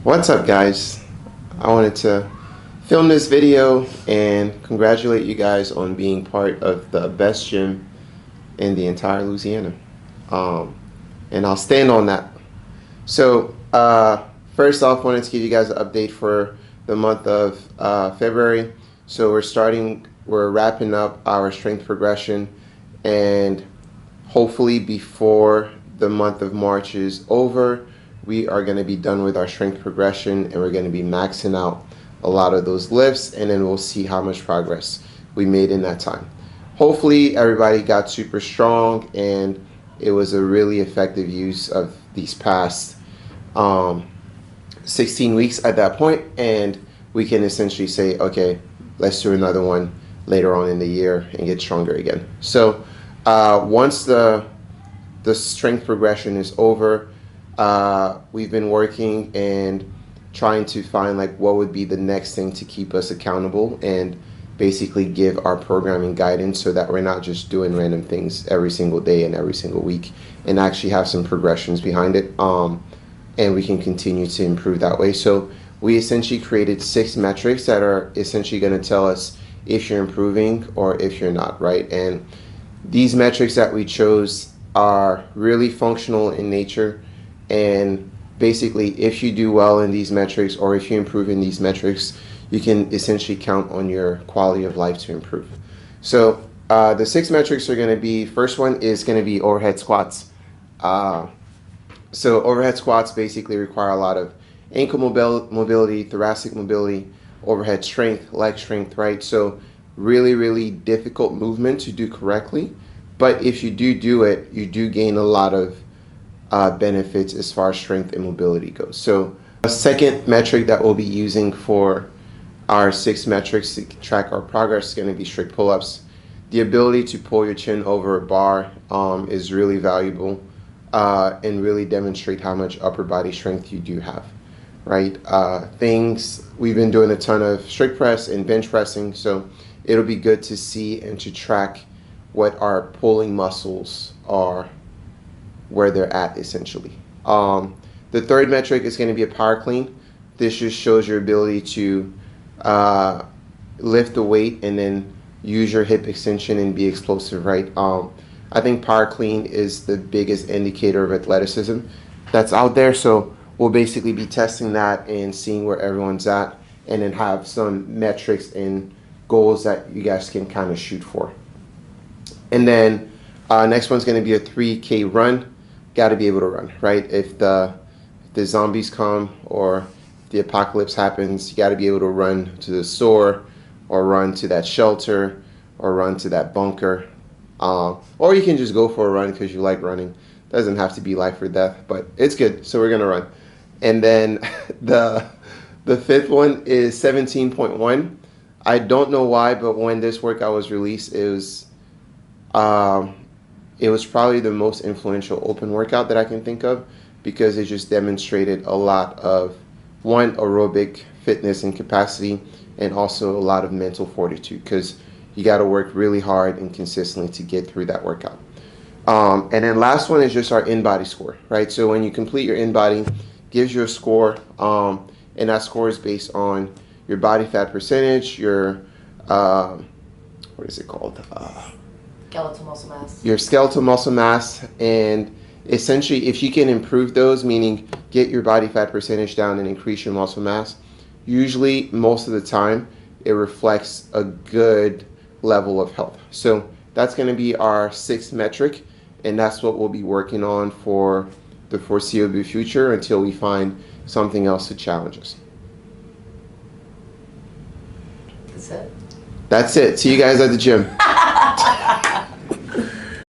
What's up, guys? I wanted to film this video and congratulate you guys on being part of the best gym in the entire Louisiana. Um, and I'll stand on that. So, first off, wanted to give you guys an update for the month of February. So we're wrapping up our strength progression, and hopefully before the month of March is over, we are going to be done with our strength progression and we're going to be maxing out a lot of those lifts, and then we'll see how much progress we made in that time. Hopefully everybody got super strong and it was a really effective use of these past 16 weeks at that point, and we can essentially say, okay, let's do another one later on in the year and get stronger again. So once the strength progression is over, we've been working and trying to find like what would be the next thing to keep us accountable and basically give our programming guidance so that we're not just doing random things every single day and every single week, and actually have some progressions behind it, and we can continue to improve that way. So we essentially created 6 metrics that are essentially going to tell us if you're improving or if you're not, right? And these metrics that we chose are really functional in nature, and basically if you do well in these metrics or if you improve in these metrics, you can essentially count on your quality of life to improve. So the 6 metrics are going to be, first one is going to be overhead squats. So overhead squats basically require a lot of ankle mobility, thoracic mobility, overhead strength, leg strength, right? So really difficult movement to do correctly, but if you do it, you do gain a lot of benefits as far as strength and mobility goes. So a second metric that we'll be using for our 6 metrics to track our progress is going to be strict pull-ups. The ability to pull your chin over a bar is really valuable and really demonstrate how much upper body strength you do have, right? We've been doing a ton of strict press and bench pressing, so it'll be good to see and to track what our pulling muscles are, where they're at essentially. The third metric is going to be a power clean. This just shows your ability to lift the weight and then use your hip extension and be explosive, right? I think power clean is the biggest indicator of athleticism that's out there, so we'll basically be testing that and seeing where everyone's at, and then have some metrics and goals that you guys can kind of shoot for. And then next one's going to be a 3K run. Got to be able to run, right? If the zombies come or the apocalypse happens, you got to be able to run to the store or run to that shelter or run to that bunker, or you can just go for a run because you like running. Doesn't have to be life or death, but it's good, so we're gonna run. And then the fifth one is 17.1. I don't know why, but when this workout was released, it was probably the most influential open workout that I can think of, because it just demonstrated a lot of, one, aerobic fitness and capacity, and also a lot of mental fortitude, because you got to work really hard and consistently to get through that workout. And then last one is just our in-body score, right? So when you complete your in-body, gives you a score, and that score is based on your body fat percentage, your, what is it called? Skeletal muscle mass. Your skeletal muscle mass, and essentially if you can improve those, meaning get your body fat percentage down and increase your muscle mass, usually most of the time it reflects a good level of health. So that's going to be our 6th metric, and that's what we'll be working on for the foreseeable future until we find something else to challenge us. That's it. That's it. See you guys at the gym.